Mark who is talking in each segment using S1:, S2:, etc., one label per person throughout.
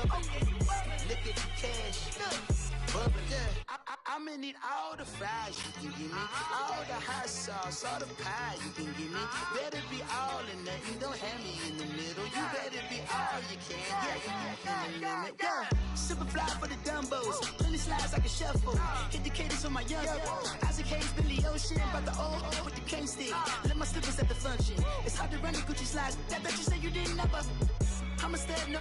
S1: Look at the cash. I'ma need all the fries you can give me, all the hot sauce, all the pie you can give me. Better be all or nothing, don't have me in the middle. You better be all you can, yeah, in the limit, yeah. Super fly for the Dumbos, plenty slides like a shuffle. Hit the cadence on my young Isaac Hayes, Billy Ocean, about the old with the cane stick. Let my slippers at the function. It's hard to run the Gucci slides. That bet you say you didn't never. I'ma step no.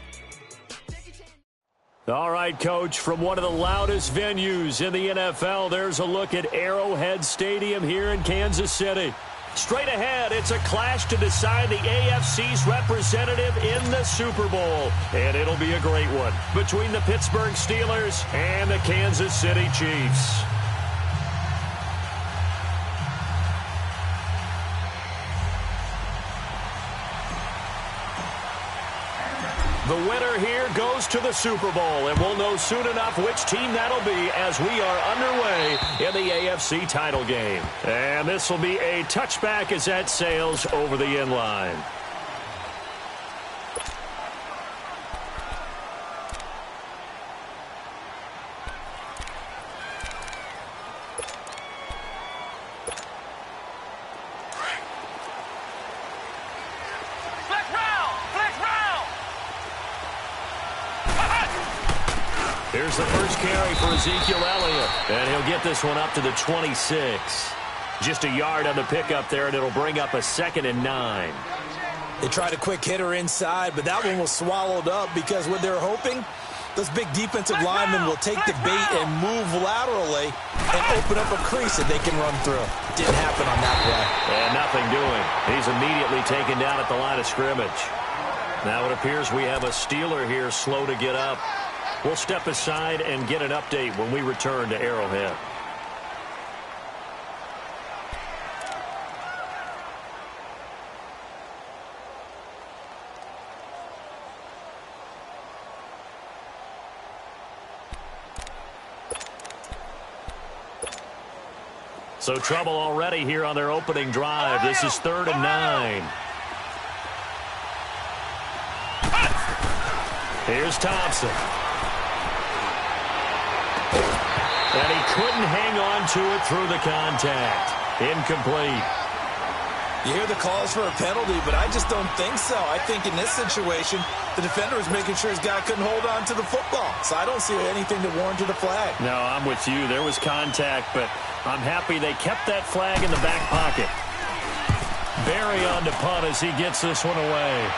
S2: All right, Coach, from one of the loudest venues in the NFL, there's a look at Arrowhead Stadium here in Kansas City. Straight ahead, it's a clash to decide the AFC's representative in the Super Bowl. And it'll be a great one between the Pittsburgh Steelers and the Kansas City Chiefs. The winner here goes to the Super Bowl, and we'll know soon enough which team that'll be as we are underway in the AFC title game. And this will be a touchback as that sails over the end line. Here's the first carry for Ezekiel Elliott, and he'll get this one up to the 26. Just a yard on the pickup there, and it'll bring up a 2nd and 9.
S3: They tried a quick hitter inside, but that one was swallowed up because what they're hoping, those big defensive linemen will take the bait and move laterally and open up a crease that they can run through. Didn't happen on that play.
S2: And nothing doing. He's immediately taken down at the line of scrimmage. Now it appears we have a Steeler here slow to get up. We'll step aside and get an update when we return to Arrowhead. So trouble already here on their opening drive. This is 3rd and 9. Here's Thompson. And he couldn't hang on to it through the contact. Incomplete.
S3: You hear the calls for a penalty, but I just don't think so. I think in this situation, the defender was making sure his guy couldn't hold on to the football. So I don't see anything to warrant a flag.
S2: No, I'm with you. There was contact, but I'm happy they kept that flag in the back pocket. Barry on to punt as he gets this one away.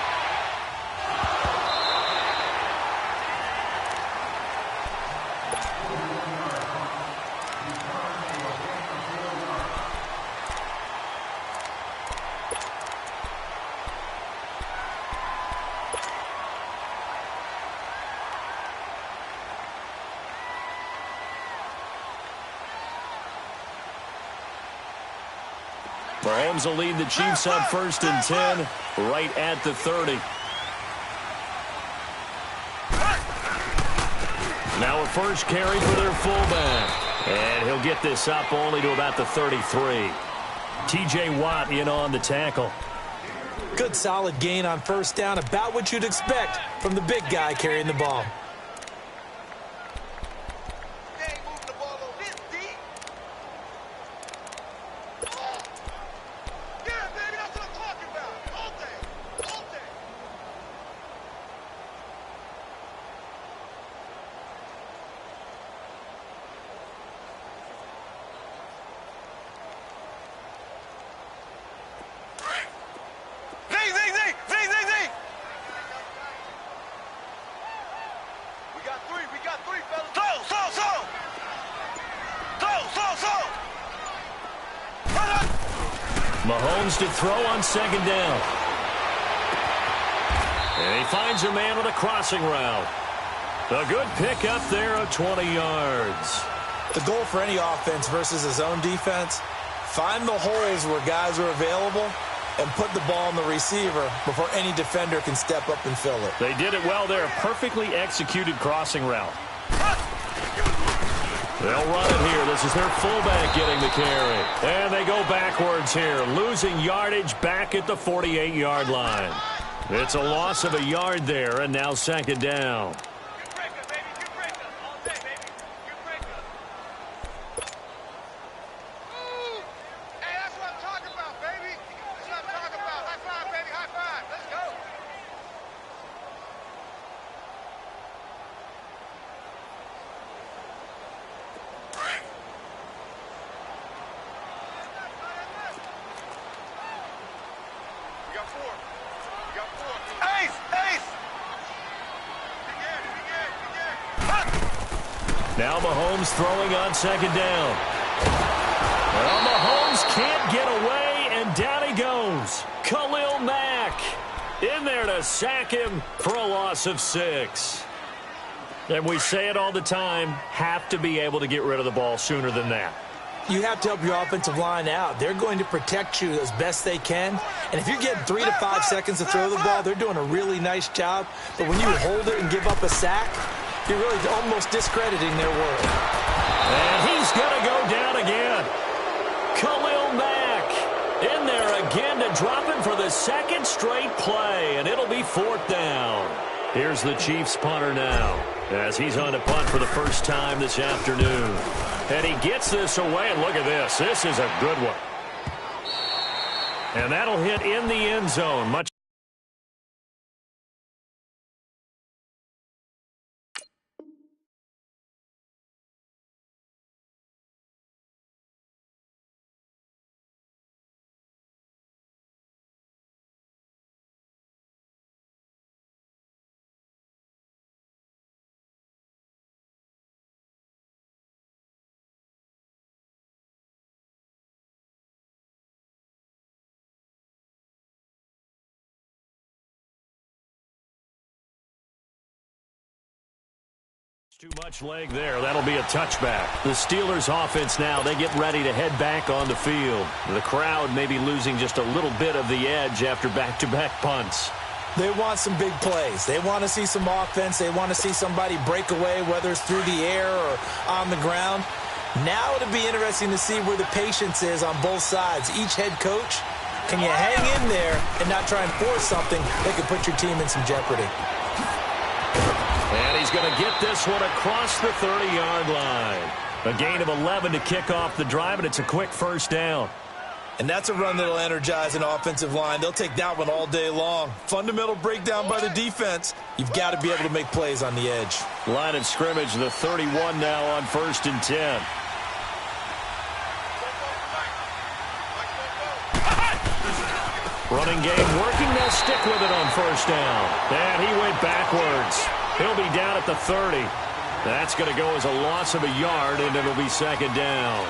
S2: Mahomes will lead the Chiefs on 1st and 10, right at the 30. Now a first carry for their fullback. And he'll get this up only to about the 33. T.J. Watt in on the tackle.
S3: Good solid gain on 1st down, about what you'd expect from the big guy carrying the ball.
S2: Mahomes to throw on 2nd down. And he finds a man with a crossing route. A good pick up there of 20 yards.
S3: The goal for any offense versus his own defense, find the holes where guys are available and put the ball in the receiver before any defender can step up and fill it.
S2: They did it well there. Perfectly executed crossing route. They'll run it here. This is their fullback getting the carry. And they go backwards here, losing yardage back at the 48-yard line. It's a loss of a yard there, and now 2nd down. Now Mahomes throwing on second down. Well, Mahomes can't get away, and down he goes. Khalil Mack in there to sack him for a loss of 6. And we say it all the time, have to be able to get rid of the ball sooner than that.
S3: You have to help your offensive line out. They're going to protect you as best they can. And if you're getting 3 to 5 seconds to throw the ball, they're doing a really nice job. But when you hold it and give up a sack, you're really almost discrediting their work.
S2: And he's going to go down again. Khalil Mack in there again to drop him for the second straight play. And it'll be 4th down. Here's the Chiefs punter now as he's on to punt for the first time this afternoon. And he gets this away, and look at this. This is a good one. And that'll hit in the end zone. Much. Too much leg there. That'll be a touchback. The Steelers offense now, they get ready to head back on the field. The crowd may be losing just a little bit of the edge after back-to-back punts.
S3: They want some big plays. They want to see some offense. They want to see somebody break away, whether it's through the air or on the ground. Now it'll be interesting to see where the patience is on both sides. Each head coach, can you hang in there and not try and force something that could put your team in some jeopardy?
S2: And he's going to get this one across the 30-yard line. A gain of 11 to kick off the drive, and it's a quick first down.
S3: And that's a run that'll energize an offensive line. They'll take that one all day long. Fundamental breakdown by the defense. You've got to be able to make plays on the edge.
S2: Line of scrimmage, the 31 now on 1st and 10. Running game working. They'll stick with it on 1st down. And he went backwards. He'll be down at the 30. That's going to go as a loss of a yard, and it'll be 2nd down.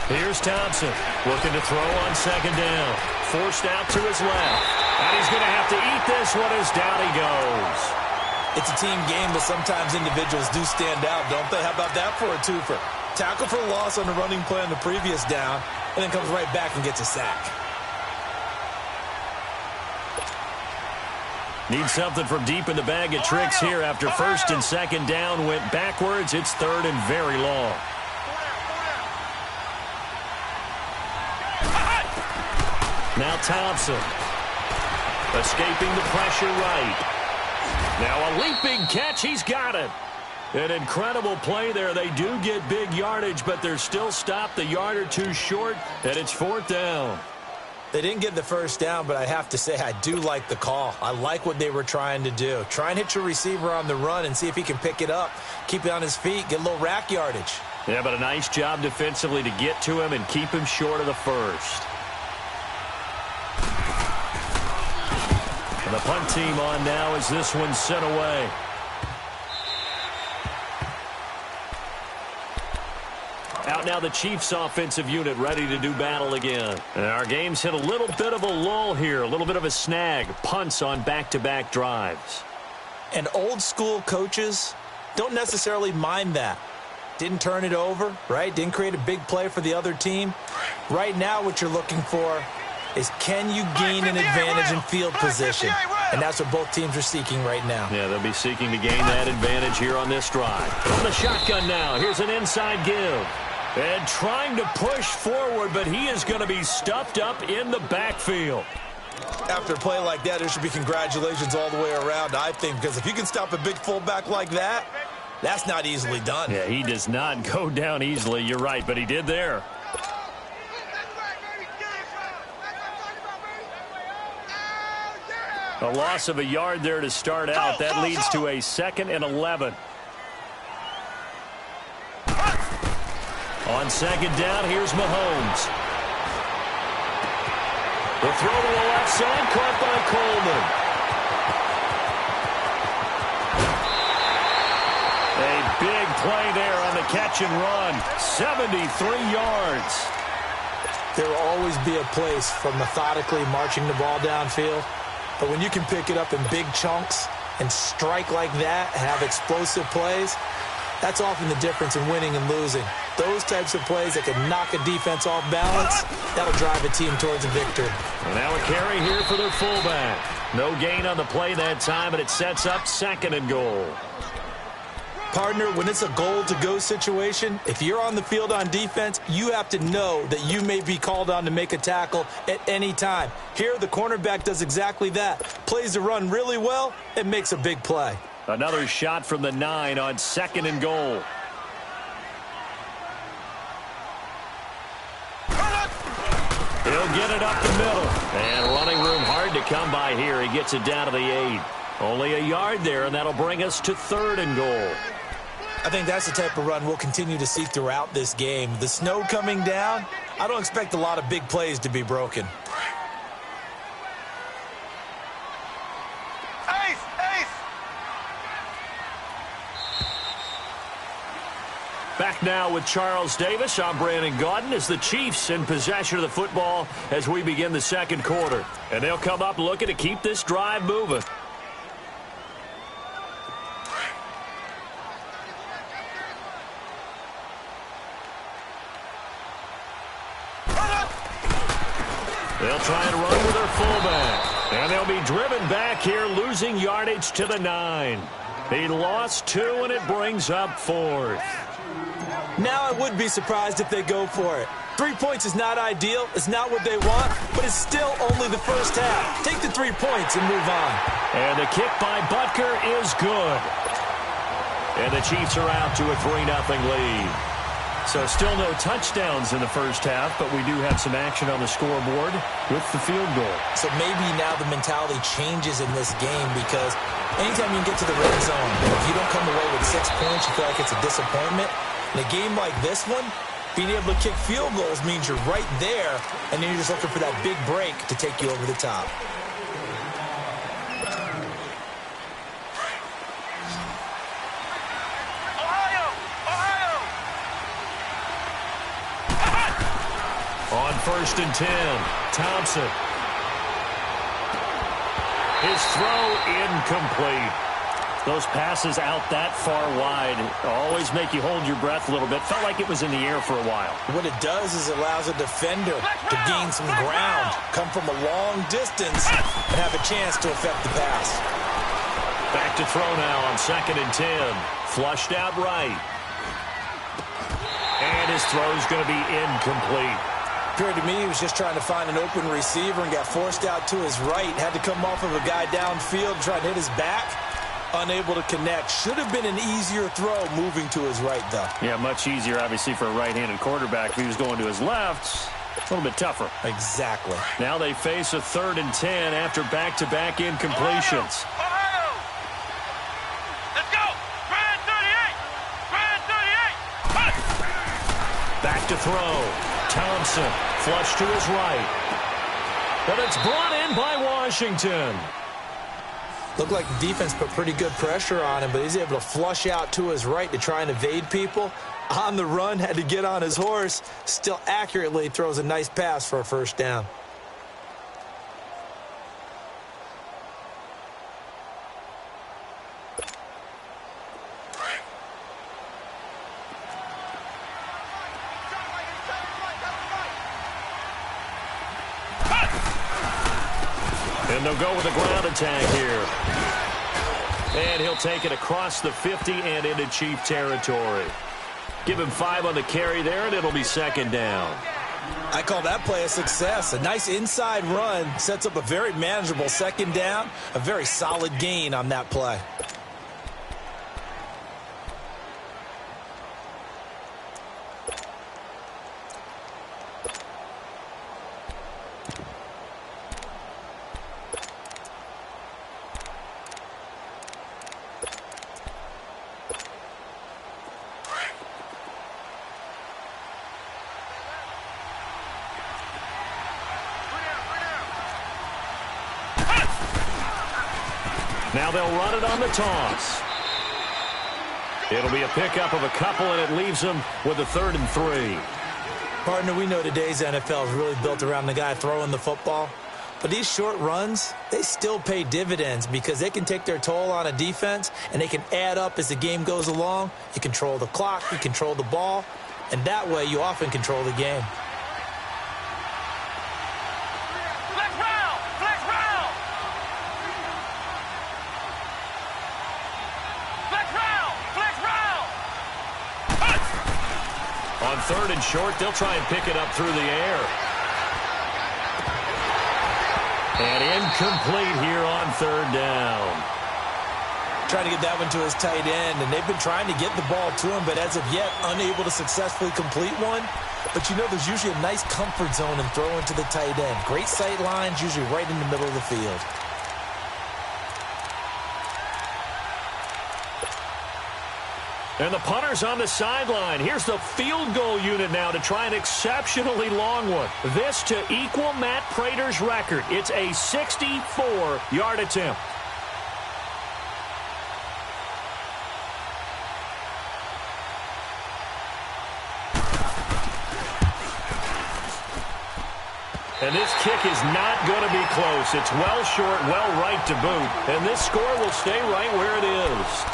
S2: Here's Thompson looking to throw on 2nd down. Forced out to his left. And he's going to have to eat this one as down he goes.
S3: It's a team game, but sometimes individuals do stand out, don't they? How about that for a twofer? Tackle for loss on the running play on the previous down, and then comes right back and gets a sack.
S2: Need something from deep in the bag of tricks here after 1st and 2nd down went backwards. It's 3rd and very long. Now Thompson, escaping the pressure right. Now a leaping catch, he's got it. An incredible play there. They do get big yardage, but they're still stopped a yard or two short, and it's 4th down.
S3: They didn't get the 1st down, but I have to say I do like the call. I like what they were trying to do. Try and hit your receiver on the run and see if he can pick it up. Keep it on his feet, get a little rack yardage.
S2: Yeah, but a nice job defensively to get to him and keep him short of the 1st. And the punt team on now as this one's sent away. Out now the Chiefs offensive unit ready to do battle again. And our game's hit a little bit of a lull here, a little bit of a snag. Punts on back-to-back drives.
S3: And old school coaches don't necessarily mind that. Didn't turn it over, right? Didn't create a big play for the other team. Right now what you're looking for is can you gain an advantage in field position? And that's what both teams are seeking right now.
S2: Yeah, they'll be seeking to gain that advantage here on this drive. From the shotgun now, here's an inside give. And trying to push forward, but he is going to be stuffed up in the backfield.
S3: After a play like that, there should be congratulations all the way around, I think, because if you can stop a big fullback like that, that's not easily done.
S2: Yeah, he does not go down easily. You're right, but he did there. A loss of a yard there to start out. That leads to a 2nd and 11. On 2nd down, here's Mahomes. The throw to the left side, caught by Coleman. A big play there on the catch and run. 73 yards.
S3: There will always be a place for methodically marching the ball downfield. But when you can pick it up in big chunks and strike like that, have explosive plays, that's often the difference in winning and losing. Those types of plays that can knock a defense off balance, that'll drive a team towards a victory.
S2: And now a carry here for their fullback. No gain on the play that time, and it sets up 2nd and goal.
S3: Partner, when it's a goal-to-go situation, if you're on the field on defense, you have to know that you may be called on to make a tackle at any time. Here, the cornerback does exactly that. Plays the run really well and makes a big play.
S2: Another shot from the 9 on 2nd and goal. He'll get it up the middle. And running room hard to come by here. He gets it down to the 8. Only a yard there, and that'll bring us to 3rd and goal.
S3: I think that's the type of run we'll continue to see throughout this game. The snow coming down, I don't expect a lot of big plays to be broken.
S2: Back now with Charles Davis. I'm Brandon Gaudin as the Chiefs in possession of the football as we begin the 2nd quarter. And they'll come up looking to keep this drive moving. They'll try and run with their fullback. And they'll be driven back here, losing yardage to the 9. He lost 2, and it brings up 4th.
S3: Now I would be surprised if they go for it. 3 points is not ideal. It's not what they want, but it's still only the first half. Take the 3 points and move on.
S2: And the kick by Butker is good. And the Chiefs are out to a 3-0 lead. So still no touchdowns in the first half, but we do have some action on the scoreboard with the field goal.
S3: So maybe now the mentality changes in this game because anytime you can get to the red zone, if you don't come away with 6 points, you feel like it's a disappointment. In a game like this one, being able to kick field goals means you're right there, and then you're just looking for that big break to take you over the top.
S2: On 1st and 10, Thompson. His throw incomplete. Those passes out that far wide always make you hold your breath a little bit. Felt like it was in the air for a while.
S3: What it does is it allows a defender to gain some ground, come from a long distance, and have a chance to affect the pass.
S2: Back to throw now on 2nd and 10. Flushed out right. And his throw's going to be incomplete.
S3: Appeared to me he was just trying to find an open receiver and got forced out to his right. Had to come off of a guy downfield, trying to hit his back. Unable to connect. Should have been an easier throw moving to his right, though.
S2: Yeah, much easier, obviously, for a right-handed quarterback. If he was going to his left, a little bit tougher.
S3: Exactly.
S2: Now they face a 3rd and 10 after back-to-back incompletions.
S4: Ohio! Let's go! Brand 38! Brand 38!
S2: Back to throw. Thompson, flush to his right. But it's brought in by Washington.
S3: Looked like the defense put pretty good pressure on him, but he's able to flush out to his right to try and evade people. On the run, had to get on his horse. Still accurately throws a nice pass for a 1st down.
S2: And they'll go with a ground attack here. And he'll take it across the 50 and into Chief territory. Give him 5 on the carry there, and it'll be 2nd down.
S3: I call that play a success. A nice inside run sets up a very manageable 2nd down. A very solid gain on that play.
S2: Now they'll run it on the toss. It'll be a pickup of a couple, and it leaves them with a 3rd and 3.
S3: Partner, we know today's NFL is really built around the guy throwing the football. But these short runs, they still pay dividends because they can take their toll on a defense, and they can add up as the game goes along. You control the clock, you control the ball, and that way you often control the game.
S4: Flex round! Flex round! Flex round! Flex round!
S2: On 3rd and short, they'll try and pick it up through the air. And incomplete here on 3rd down.
S3: Trying to get that one to his tight end, and they've been trying to get the ball to him, but as of yet, unable to successfully complete one. But you know there's usually a nice comfort zone in throwing to the tight end. Great sight lines, usually right in the middle of the field.
S2: And the punter's on the sideline. Here's the field goal unit now to try an exceptionally long one. This to equal Matt Prater's record. It's a 64-yard attempt. And this kick is not going to be close. It's well short, well right to boot. And this score will stay right where it is.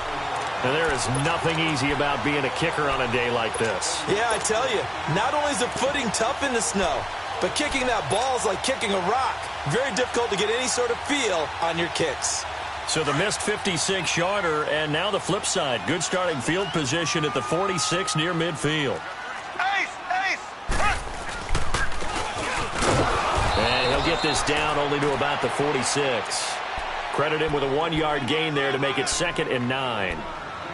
S2: And there is nothing easy about being a kicker on a day like this.
S3: Yeah, I tell you, not only is the footing tough in the snow, but kicking that ball is like kicking a rock. Very difficult to get any sort of feel on your kicks.
S2: So the missed 56-yarder, and now the flip side. Good starting field position at the 46 near midfield. And he'll get this down only to about the 46. Credit him with a 1-yard gain there to make it 2nd and 9.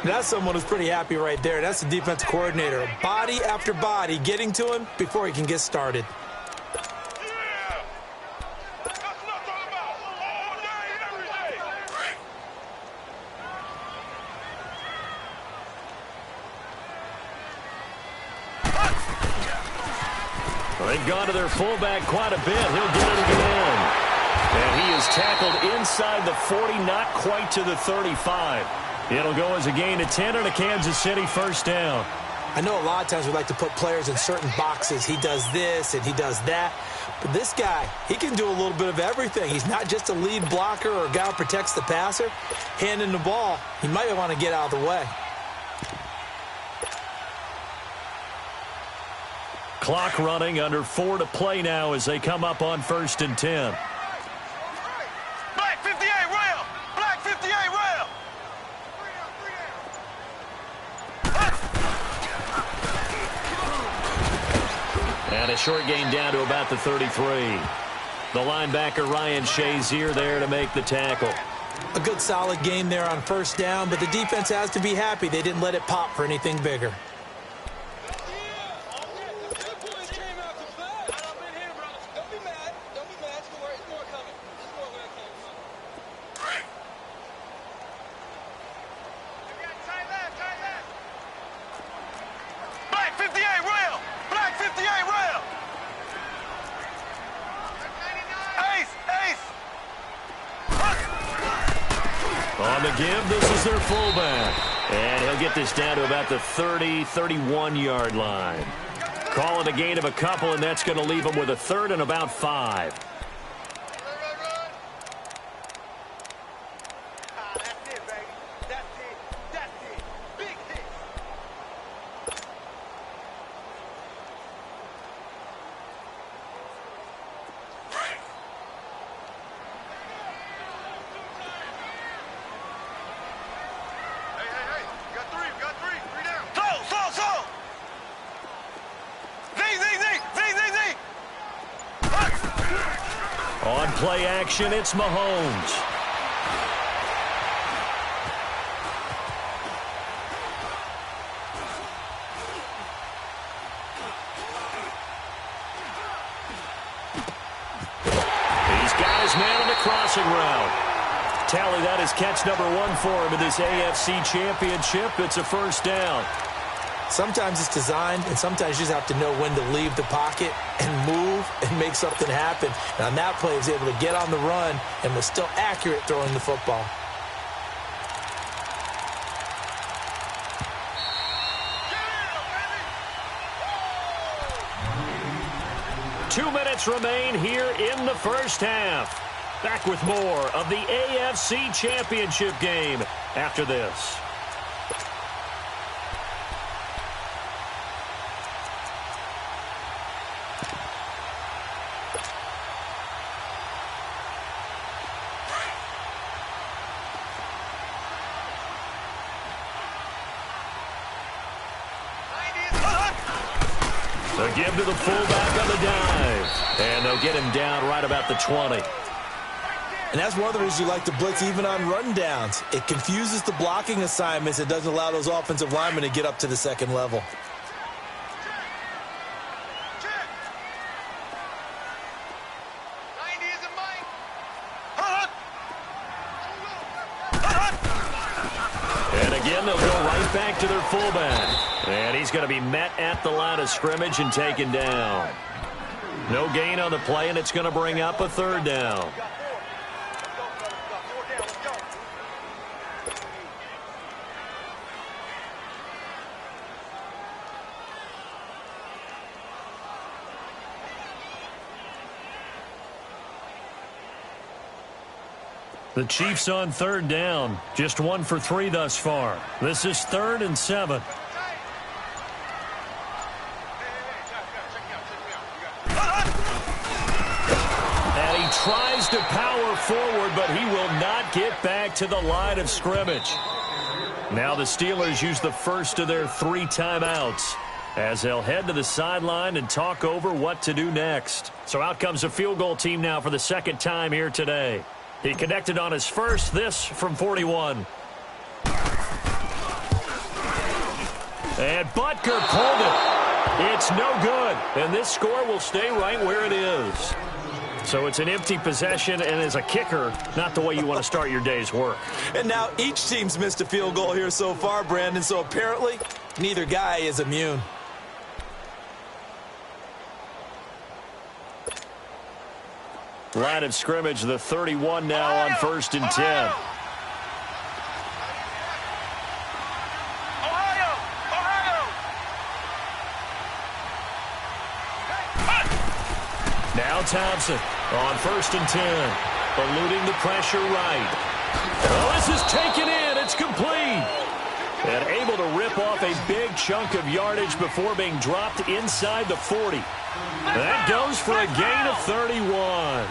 S3: That's someone who's pretty happy right there. That's the defensive coordinator. Body after body getting to him before he can get started.
S2: Well, they've gone to their fullback quite a bit. He'll get it again. And he is tackled inside the 40, not quite to the 35. It'll go as a gain of 10 and a Kansas City 1st down.
S3: I know a lot of times we like to put players in certain boxes. He does this and he does that. But this guy, he can do a little bit of everything. He's not just a lead blocker or a guy who protects the passer. Handing the ball, he might want to get out of the way.
S2: Clock running, under 4 to play now as they come up on 1st and 10.
S4: Black 58 rail! Black 58 rail!
S2: And a short gain down to about the 33. The linebacker Ryan Shazier there to make the tackle.
S3: A good solid game there on 1st down, but the defense has to be happy they didn't let it pop for anything bigger.
S2: On the give, this is their fullback. And he'll get this down to about the 30, 31-yard line. Calling a gain of a couple, and that's going to leave him with a 3rd and about 5. On play action, it's Mahomes. He's got his man on the crossing route. Tally, that is catch number 1 for him in this AFC Championship. It's a 1st down.
S3: Sometimes it's designed, and sometimes you just have to know when to leave the pocket and move and make something happen. And on that play, he was able to get on the run and was still accurate throwing the football.
S2: 2 minutes remain here in the first half. Back with more of the AFC Championship game after this. They'll give to the fullback on the dive. And they'll get him down right about the 20.
S3: And that's one of the reasons you like to blitz even on rundowns. It confuses the blocking assignments. It doesn't allow those offensive linemen to get up to the second level.
S2: And again, they'll go right back to their fullback. And he's going to be met at the line of scrimmage and taken down. No gain on the play, and it's going to bring up a third down. The Chiefs on third down. Just 1 for 3 thus far. This is 3rd and 7. And he tries to power forward, but he will not get back to the line of scrimmage. Now the Steelers use the first of their 3 timeouts as they'll head to the sideline and talk over what to do next. So out comes a field goal team now for the second time here today. He connected on his first, this from 41. And Butker pulled it. It's no good. And this score will stay right where it is. So it's an empty possession, and as a kicker, not the way you want to start your day's work.
S3: And now each team's missed a field goal here so far, Brandon, so apparently neither guy is immune.
S2: Line of scrimmage, the 31 now on 1st and 10. Now Thompson on 1st and 10. Eluding the pressure right. Oh, this is taken in. It's complete. And able to rip off a big chunk of yardage before being dropped inside the 40. That goes for a gain of 31.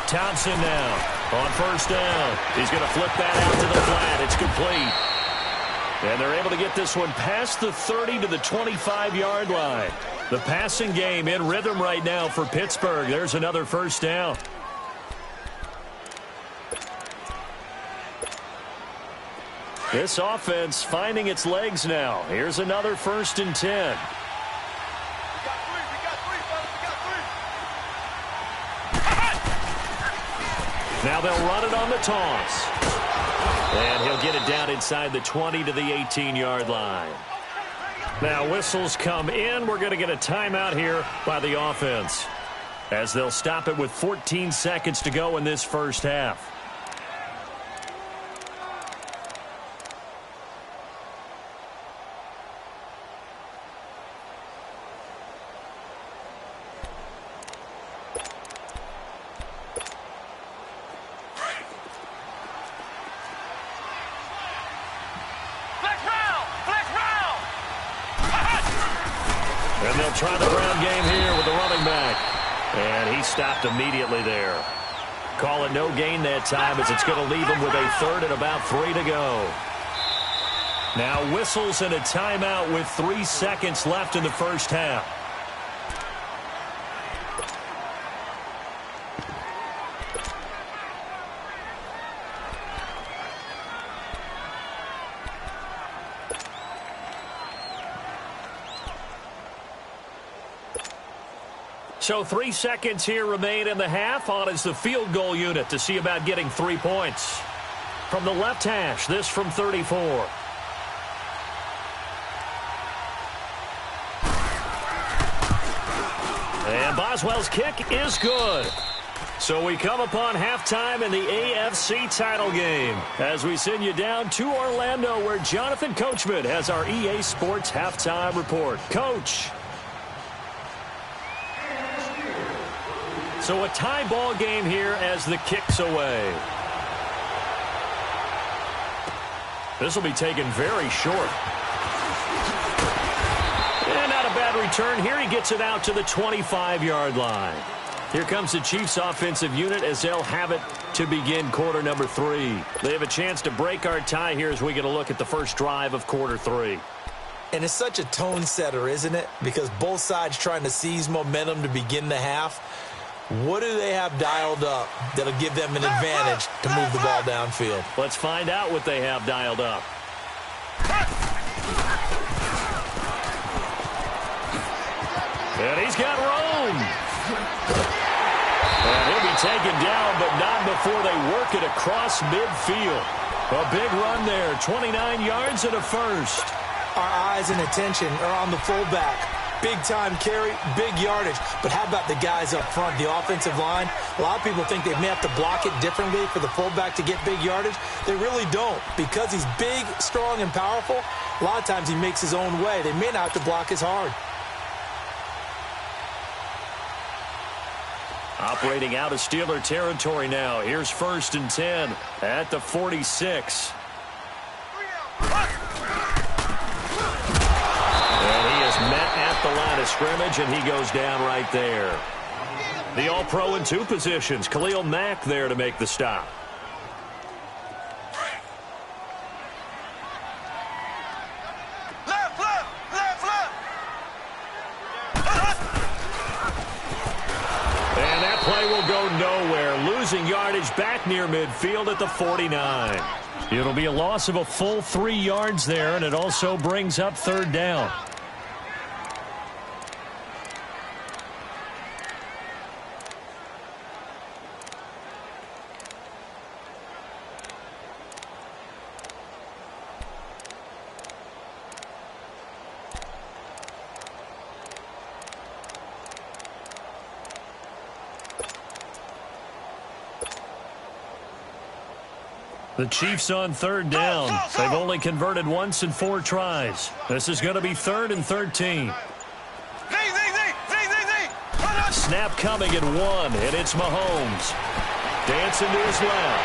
S2: Thompson now on 1st down. He's going to flip that out to the flat. It's complete. And they're able to get this one past the 30 to the 25-yard line. The passing game in rhythm right now for Pittsburgh. There's another 1st down. This offense finding its legs now. Here's another 1st and 10. Now they'll run it on the toss. And he'll get it down inside the 20 to the 18-yard line. Now whistles come in. We're going to get a timeout here by the offense, as they'll stop it with 14 seconds to go in this first half. And they'll try the ground game here with the running back. And he stopped immediately there. Call it no gain that time, as it's going to leave him with a 3rd and about 3 to go. Now whistles and a timeout with 3 seconds left in the first half. So 3 seconds here remain in the half. On is the field goal unit to see about getting 3 points. From the left hash, this from 34. And Boswell's kick is good. So we come upon halftime in the AFC title game as we send you down to Orlando where Jonathan Coachman has our EA Sports halftime report. Coach. So a tie ball game here as the kick's away. This will be taken very short. And not a bad return. Here he gets it out to the 25-yard line. Here comes the Chiefs offensive unit as they'll have it to begin quarter number 3. They have a chance to break our tie here as we get a look at the first drive of quarter 3.
S3: And it's such a tone setter, isn't it? Because both sides trying to seize momentum to begin the half. What do they have dialed up that'll give them an advantage to move the ball downfield?
S2: Let's find out what they have dialed up. And he's got room. And he'll be taken down, but not before they work it across midfield. A big run there, 29 yards and a first.
S3: Our eyes and attention are on the fullback. Big-time carry, big yardage. But how about the guys up front, the offensive line? A lot of people think they may have to block it differently for the fullback to get big yardage. They really don't. Because he's big, strong, and powerful, a lot of times he makes his own way. They may not have to block as hard.
S2: Operating out of Steeler territory now. Here's 1st and 10 at the 46. And he is met at the line of scrimmage, and he goes down right there. The All-Pro in 2 positions. Khalil Mack there to make the stop. Losing yardage back near midfield at the 49. It'll be a loss of a full 3 yards there, and it also brings up 3rd down. The Chiefs on 3rd down. They've only converted once in 4 tries. This is going to be 3rd and 13. Snap coming at 1, and it's Mahomes. Dancing to his left.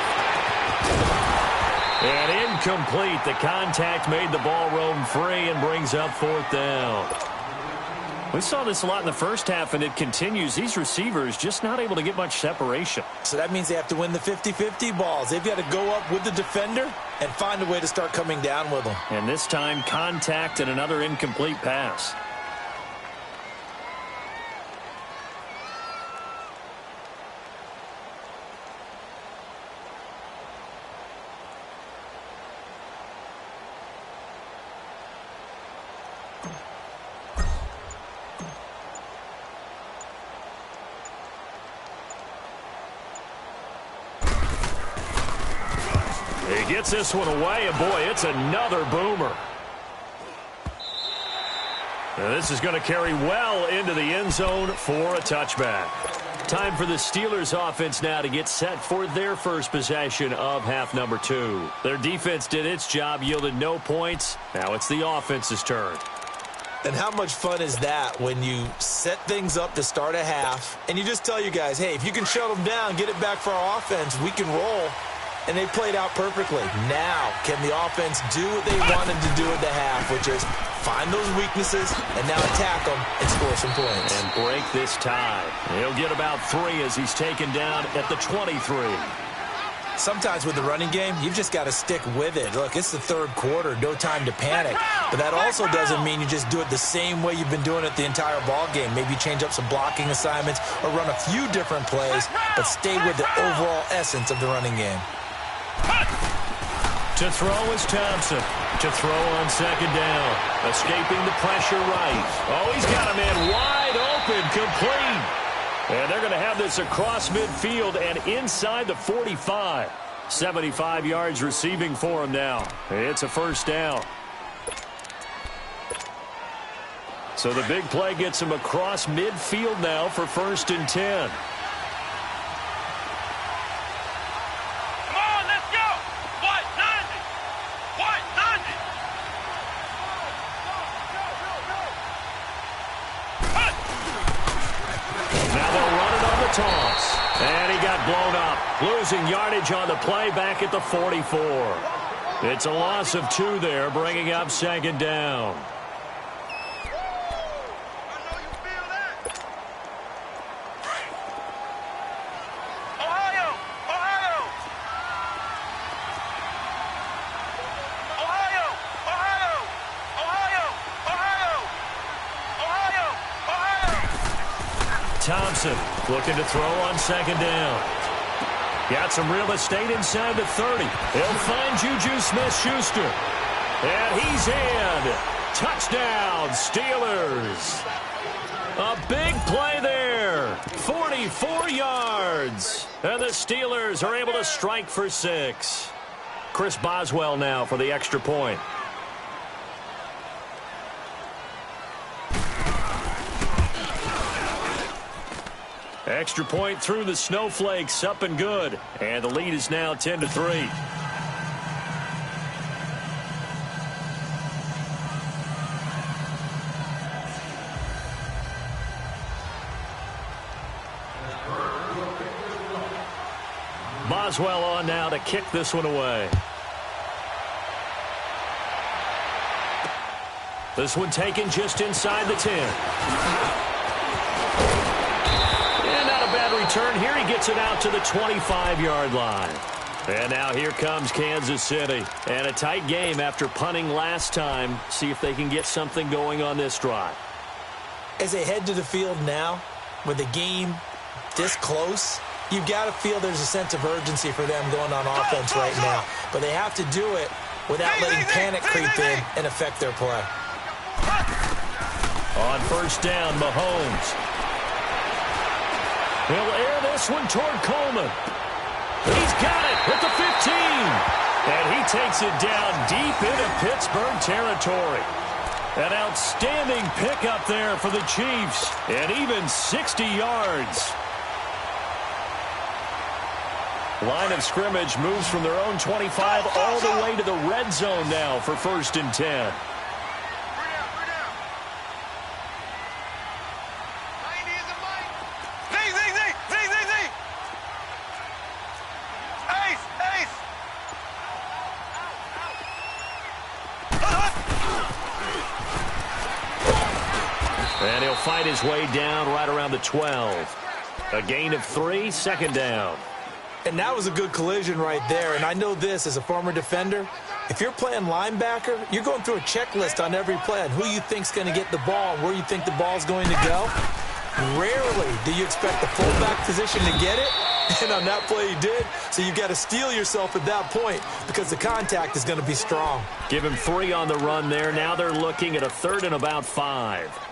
S2: And incomplete. The contact made the ball roam free and brings up 4th down. We saw this a lot in the first half, and it continues. These receivers just not able to get much separation.
S3: So that means they have to win the 50-50 balls. They've got to go up with the defender and find a way to start coming down with them.
S2: And this time, contact and another incomplete pass. He gets this one away, and boy, it's another boomer. And this is going to carry well into the end zone for a touchback. Time for the Steelers offense now to get set for their first possession of half number 2. Their defense did its job, yielded no points. Now it's the offense's turn.
S3: And how much fun is that when you set things up to start a half, and you just tell you guys, hey, if you can shut them down, get it back for our offense, we can roll. And they played out perfectly. Now, can the offense do what they wanted to do at the half, which is find those weaknesses and now attack them and score some points.
S2: And break this tie. He'll get about 3 as he's taken down at the 23.
S3: Sometimes with the running game, you've just got to stick with it. Look, it's the 3rd quarter, no time to panic. But that also doesn't mean you just do it the same way you've been doing it the entire ball game. Maybe change up some blocking assignments or run a few different plays, but stay with the overall essence of the running game.
S2: To throw is Thompson. To throw on 2nd down. Escaping the pressure right. Oh, he's got a man wide open, complete. And they're going to have this across midfield and inside the 45. 75 yards receiving for him now. It's a 1st down. So the big play gets him across midfield now for 1st and 10. And he got blown up, losing yardage on the play back at the 44. It's a loss of 2 there, bringing up second down. Thompson looking to throw on second down. Got some real estate inside the 30. He'll find Juju Smith-Schuster. And he's in. Touchdown, Steelers. A big play there. 44 yards. And the Steelers are able to strike for 6. Chris Boswell now for the extra point. Extra point through the snowflakes, up and good. And the lead is now 10-3. Boswell on now to kick this one away. This one taken just inside the 10. Return here, he gets it out to the 25-yard line. And now here comes Kansas City. And a tight game after punting last time. See if they can get something going on this drive.
S3: As they head to the field now, with the game this close, you've got to feel there's a sense of urgency for them going on offense right now. But they have to do it without letting panic creep in and affect their play.
S2: On first down, Mahomes. He'll air this one toward Coleman. He's got it at the 15. And he takes it down deep into Pittsburgh territory. An outstanding pickup there for the Chiefs. And even 60 yards. Line of scrimmage moves from their own 25 all the way to the red zone now for 1st and 10. And he'll fight his way down right around the 12. A gain of 3, second down.
S3: And that was a good collision right there. And I know this as a former defender. If you're playing linebacker, you're going through a checklist on every play on who you think's going to get the ball and where you think the ball's going to go. Rarely do you expect the fullback position to get it. And on that play he did. So you've got to steel yourself at that point because the contact is going to be strong.
S2: Give him 3 on the run there. Now they're looking at a 3rd and about 5.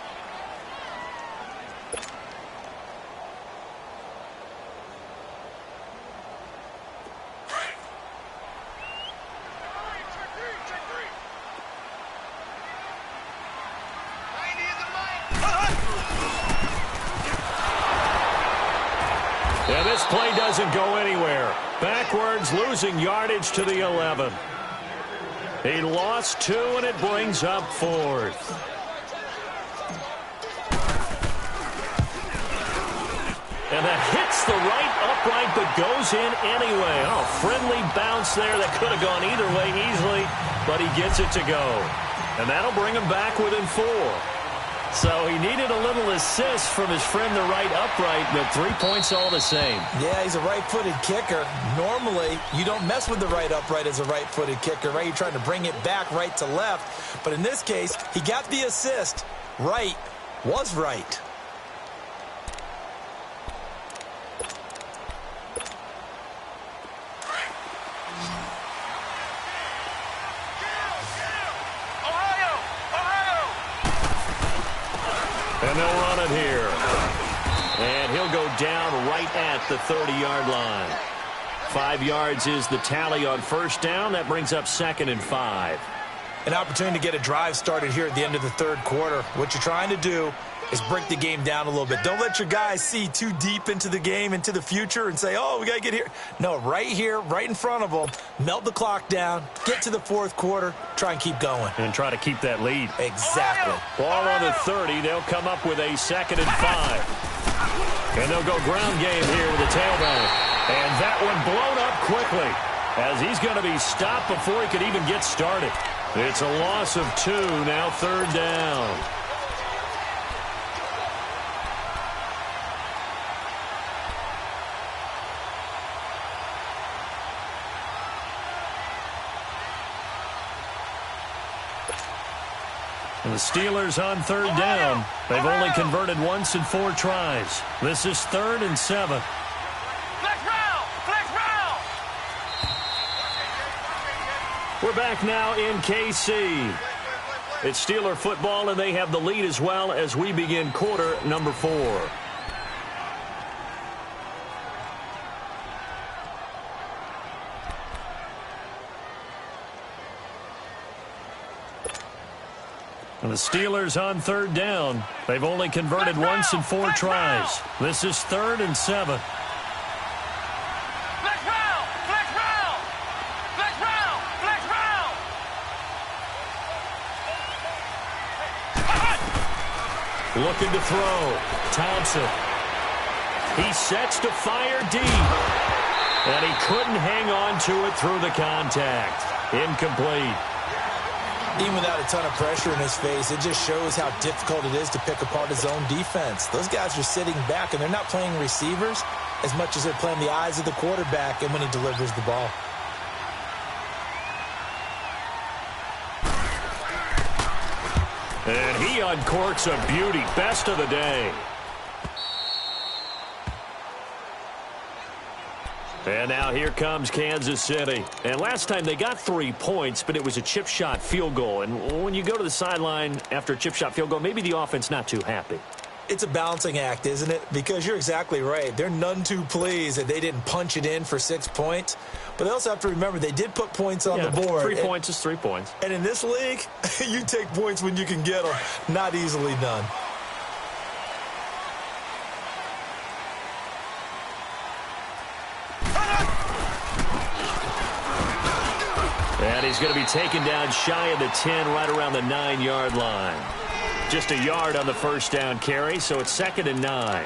S2: And this play doesn't go anywhere. Backwards, losing yardage to the 11. He lost 2, and it brings up 4th. And that hits the right upright, but goes in anyway. Oh, friendly bounce there that could have gone either way easily, but he gets it to go. And that'll bring him back within 4. So he needed a little assist from his friend, the right upright, but 3 points all the same.
S3: Yeah, he's a right-footed kicker. Normally, you don't mess with the right upright as a right-footed kicker, right? You're trying to bring it back right to left. But in this case, he got the assist. Right was right.
S2: And they'll run it here. And he'll go down right at the 30-yard line. 5 yards is the tally on first down. That brings up 2nd and 5.
S3: An opportunity to get a drive started here at the end of the 3rd quarter. What you're trying to do is break the game down a little bit. Don't let your guys see too deep into the game, into the future, and say, oh, we got to get here. No, right here, right in front of them, melt the clock down, get to the 4th quarter, try and keep going.
S2: And try to keep that lead.
S3: Exactly.
S2: Ball on the 30. They'll come up with a 2nd and 5. And they'll go ground game here with the tailback. And that one blown up quickly as he's going to be stopped before he could even get started. It's a loss of 2, now 3rd down. And the Steelers on 3rd down. They've only converted once in 4 tries. This is 3rd and 7.
S4: Flex round! Flex round!
S2: We're back now in KC. It's Steeler football, and they have the lead as well as we begin quarter number 4. And the Steelers on 3rd down. They've only converted once in 4 tries. This is 3rd and 7.
S4: Flex round! Flex round! Flex round! Flex round!
S2: Looking to throw. Thompson. He sets to fire deep. And he couldn't hang on to it through the contact. Incomplete.
S3: Even without a ton of pressure in his face, it just shows how difficult it is to pick apart his own defense. Those guys are sitting back, and they're not playing receivers as much as they're playing the eyes of the quarterback and when he delivers the ball.
S2: And he uncorks a beauty. Best of the day. And now here comes Kansas City. And last time they got 3 points, but it was a chip shot field goal. And when you go to the sideline after a chip shot field goal, maybe the offense not too happy.
S3: It's a balancing act, isn't it? Because you're exactly right. They're none too pleased that they didn't punch it in for 6 points. But they also have to remember they did put points on the board.
S2: 3 points is 3 points.
S3: And in this league, you take points when you can get them. Not easily done.
S2: And he's going to be taken down shy of the 10, right around the 9-yard line. Just a yard on the first down carry, so it's 2nd and 9.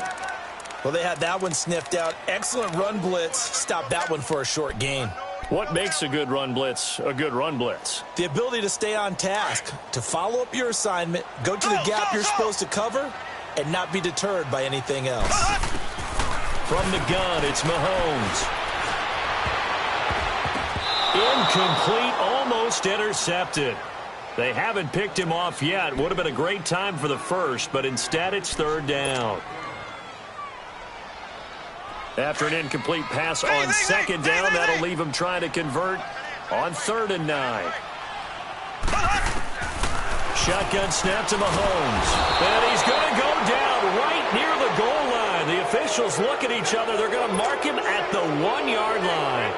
S3: Well, they had that one sniffed out. Excellent run blitz. Stopped that one for a short gain.
S2: What makes a good run blitz a good run blitz?
S3: The ability to stay on task, to follow up your assignment, go to the gap you're supposed to cover, and not be deterred by anything else.
S2: From the gun, it's Mahomes. Incomplete, almost intercepted. They haven't picked him off yet. Would have been a great time for the first, but instead it's 3rd down. After an incomplete pass on 2nd down, that'll leave him trying to convert on 3rd and 9. Shotgun snap to Mahomes. And he's going to go down right near the goal line. The officials look at each other. They're going to mark him at the 1-yard line.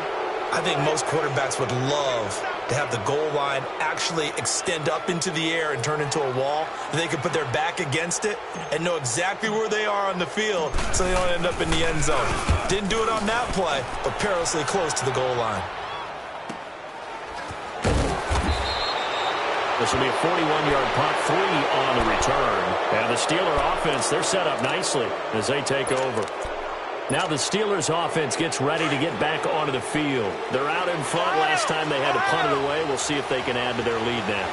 S3: I think most quarterbacks would love to have the goal line actually extend up into the air and turn into a wall. They can put their back against it and know exactly where they are on the field so they don't end up in the end zone. Didn't do it on that play, but perilously close to the goal line.
S2: This will be a 41-yard punt, 3 on the return. And the Steeler offense, they're set up nicely as they take over. Now the Steelers offense gets ready to get back onto the field. They're out in front. Last time they had to punt it away. We'll see if they can add to their lead now.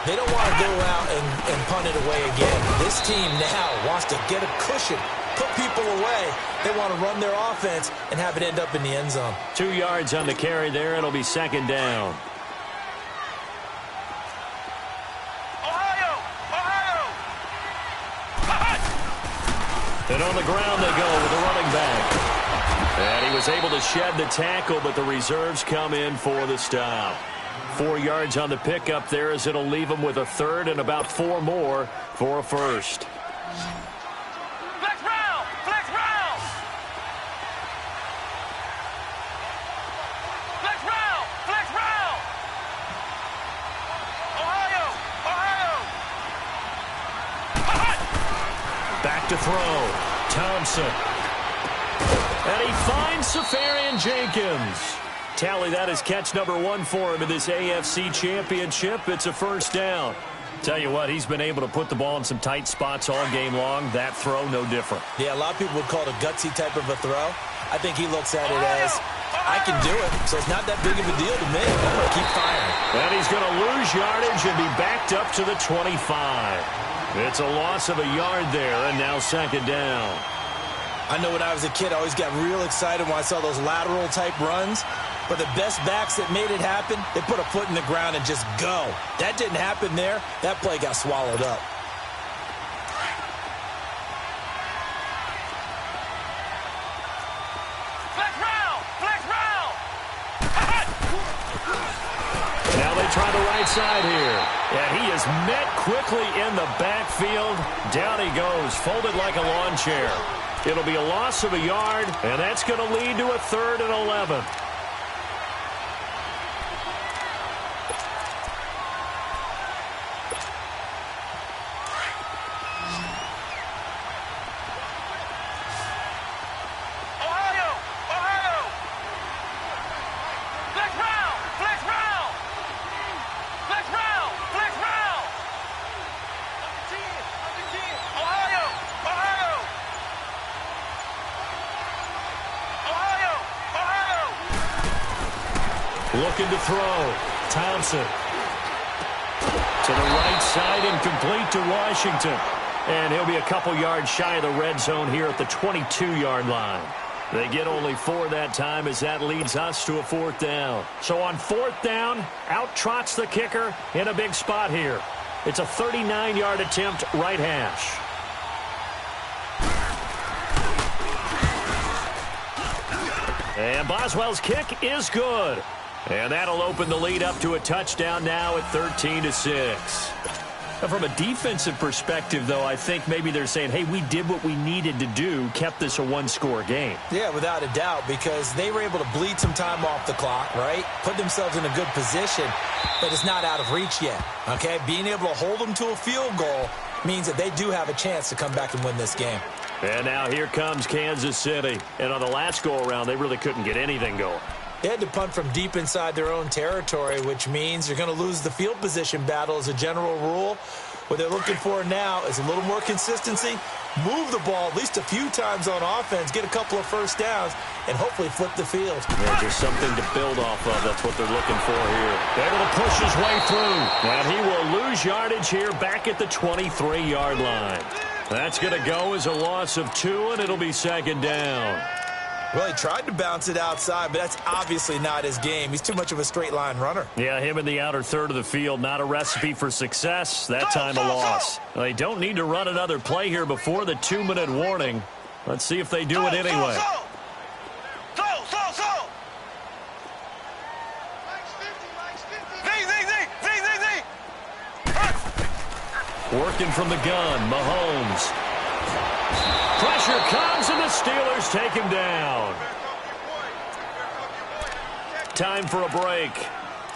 S3: They don't want to go out and punt it away again. This team now wants to get a cushion, put people away. They want to run their offense and have it end up in the end zone.
S2: 2 yards on the carry there. It'll be 2nd down. And on the ground they go with the running back. And he was able to shed the tackle, but the reserves come in for the stop. 4 yards on the pickup there as it'll leave him with a 3rd and about 4 more for a first.
S4: Flex round! Flex round! Flex round! Flex round! Ohio!
S2: Back to throw. Thompson. And he finds Safarian Jenkins. Tally, that is catch number 1 for him in this AFC Championship. It's a first down. Tell you what, he's been able to put the ball in some tight spots all game long. That throw, no different.
S3: Yeah, a lot of people would call it a gutsy type of a throw. I think he looks at it as, I can do it, so it's not that big of a deal to me. I'm going to keep firing.
S2: And he's going to lose yardage and be backed up to the 25. It's a loss of a yard there, and now second down.
S3: I know when I was a kid, I always got real excited when I saw those lateral-type runs. But the best backs that made it happen, they put a foot in the ground and just go. That didn't happen there. That play got swallowed up.
S4: Flex round! Flex round!
S2: Now they try the right side here. And he is met quickly in the backfield. Down he goes, folded like a lawn chair. It'll be a loss of a yard, and that's going to lead to a 3rd and 11. Looking to throw. Thompson. To the right side, incomplete to Washington. And he'll be a couple yards shy of the red zone here at the 22-yard line. They get only 4 that time as that leads us to a 4th down. So on 4th down, out trots the kicker in a big spot here. It's a 39-yard attempt, right hash. And Boswell's kick is good. And that'll open the lead up to a touchdown now at 13-6. From a defensive perspective, though, I think maybe they're saying, hey, we did what we needed to do, kept this a one-score game.
S3: Yeah, without a doubt, because they were able to bleed some time off the clock, right? Put themselves in a good position, but it's not out of reach yet, okay? Being able to hold them to a field goal means that they do have a chance to come back and win this game.
S2: And now here comes Kansas City. And on the last go-around, they really couldn't get anything going.
S3: They had to punt from deep inside their own territory, which means you're going to lose the field position battle as a general rule. What they're looking for now is a little more consistency, move the ball at least a few times on offense, get a couple of first downs, and hopefully flip the field.
S2: Yeah, just something to build off of. That's what they're looking for here. Able to push his way through. And he will lose yardage here back at the 23-yard line. That's going to go as a loss of 2, and it'll be second down.
S3: Well, he tried to bounce it outside, but that's obviously not his game. He's too much of a straight-line runner.
S2: Yeah, him in the outer third of the field, not a recipe for success. That time a loss. They don't need to run another play here before the 2-minute warning. Let's see if they do it anyway. Working from the gun, Mahomes. Pressure comes, and the Steelers take him down. Time for a break.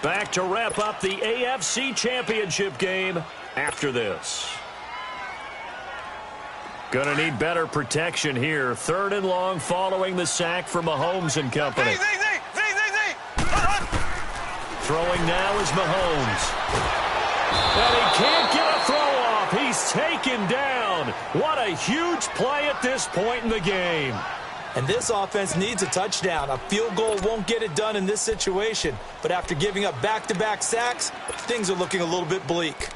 S2: Back to wrap up the AFC Championship game after this. Gonna need better protection here. 3rd and long following the sack from Mahomes and company. Throwing now is Mahomes. And he can't get a throw off. He's taken down. What a huge play at this point in the game.
S3: And this offense needs a touchdown. A field goal won't get it done in this situation. But after giving up back-to-back sacks, things are looking a little bit bleak.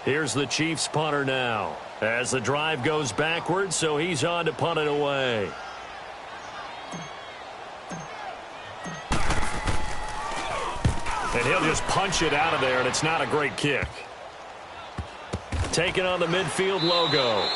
S2: Here's the Chiefs punter now as the drive goes backwards, so he's on to punt it away. And he'll just punch it out of there, and it's not a great kick. Taking on the midfield logo.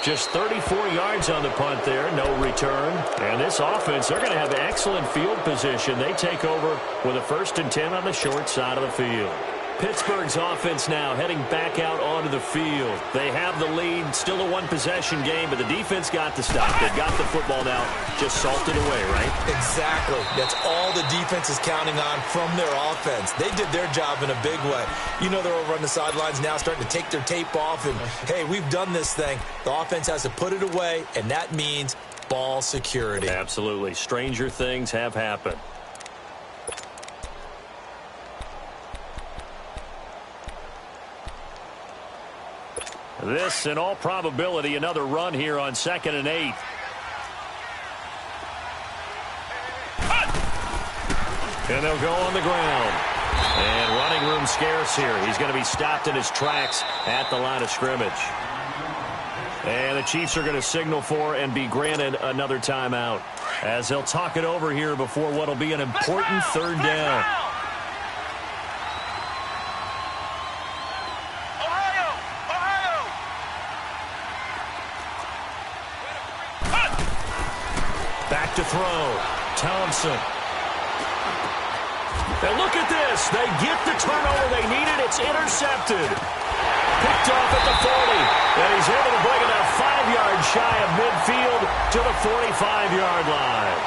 S2: Just 34 yards on the punt there, no return. And this offense, they're going to have excellent field position. They take over with a 1st and 10 on the short side of the field. Pittsburgh's offense now heading back out onto the field. They have the lead, still a one-possession game, but the defense got the stop. They've got the football now, just salted away, right?
S3: Exactly. That's all the defense is counting on from their offense. They did their job in a big way. You know they're over on the sidelines now starting to take their tape off, and, hey, we've done this thing. The offense has to put it away, and that means ball security.
S2: Absolutely. Stranger things have happened. This, in all probability, another run here on 2nd and 8. And they'll go on the ground. And running room scarce here. He's going to be stopped in his tracks at the line of scrimmage. And the Chiefs are going to signal for and be granted another timeout, as they'll talk it over here before what will be an important third down. Back to throw. Thompson. And look at this. They get the turnover they needed. It's intercepted. Picked off at the 40. And he's able to bring it up 5 yards shy of midfield to the 45-yard line.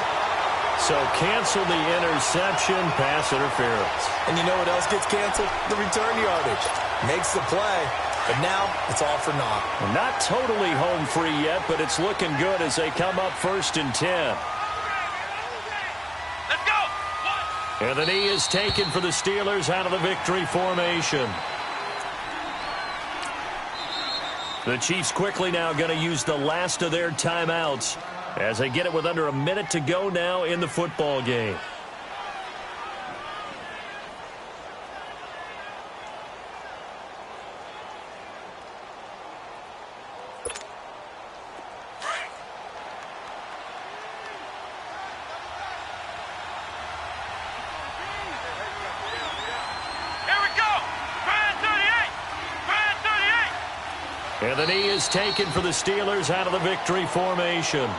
S2: So cancel the interception, pass interference.
S3: And you know what else gets canceled? The return yardage. Makes the play. But now it's all for naught.
S2: Not totally home free yet, but it's looking good as they come up 1st and 10.
S4: Let's go!
S2: And the knee is taken for the Steelers out of the victory formation. The Chiefs quickly now going to use the last of their timeouts as they get it with under a minute to go now in the football game. And the knee is taken for the Steelers out of the victory formation.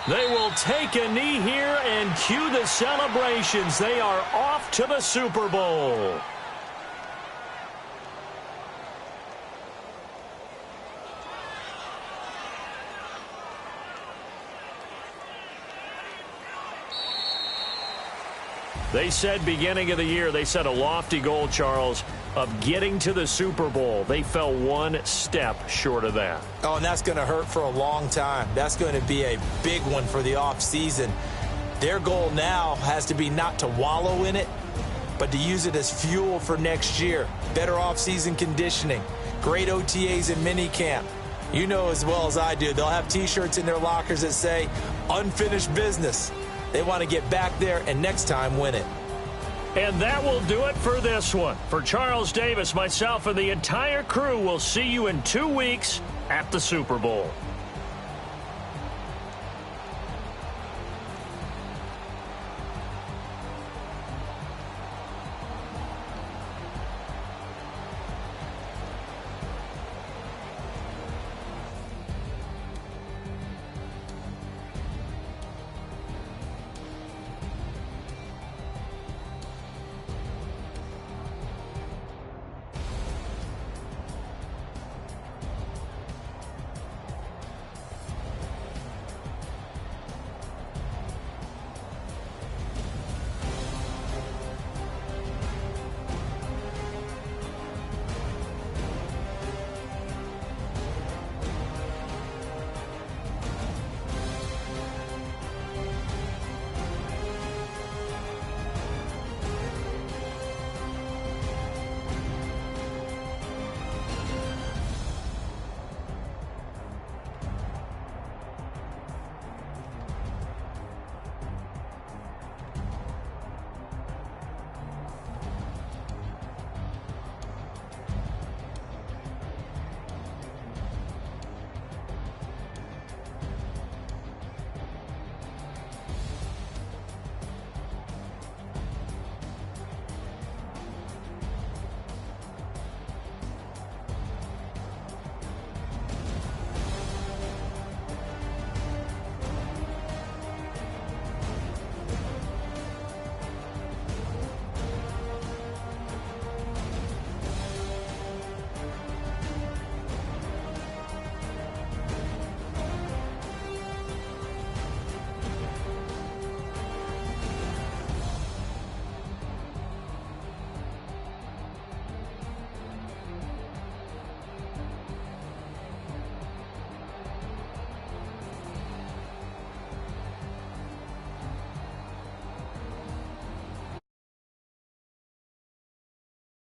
S2: They will take a knee here and cue the celebrations. They are off to the Super Bowl. They said beginning of the year, they set a lofty goal, Charles, of getting to the Super Bowl. They fell one step short of that.
S3: Oh, and that's going to hurt for a long time. That's going to be a big one for the offseason. Their goal now has to be not to wallow in it, but to use it as fuel for next year. Better offseason conditioning, great OTAs and minicamp. You know as well as I do, they'll have T-shirts in their lockers that say, unfinished business. They want to get back there and next time win it.
S2: And that will do it for this one. For Charles Davis, myself, and the entire crew, we'll see you in 2 weeks at the Super Bowl.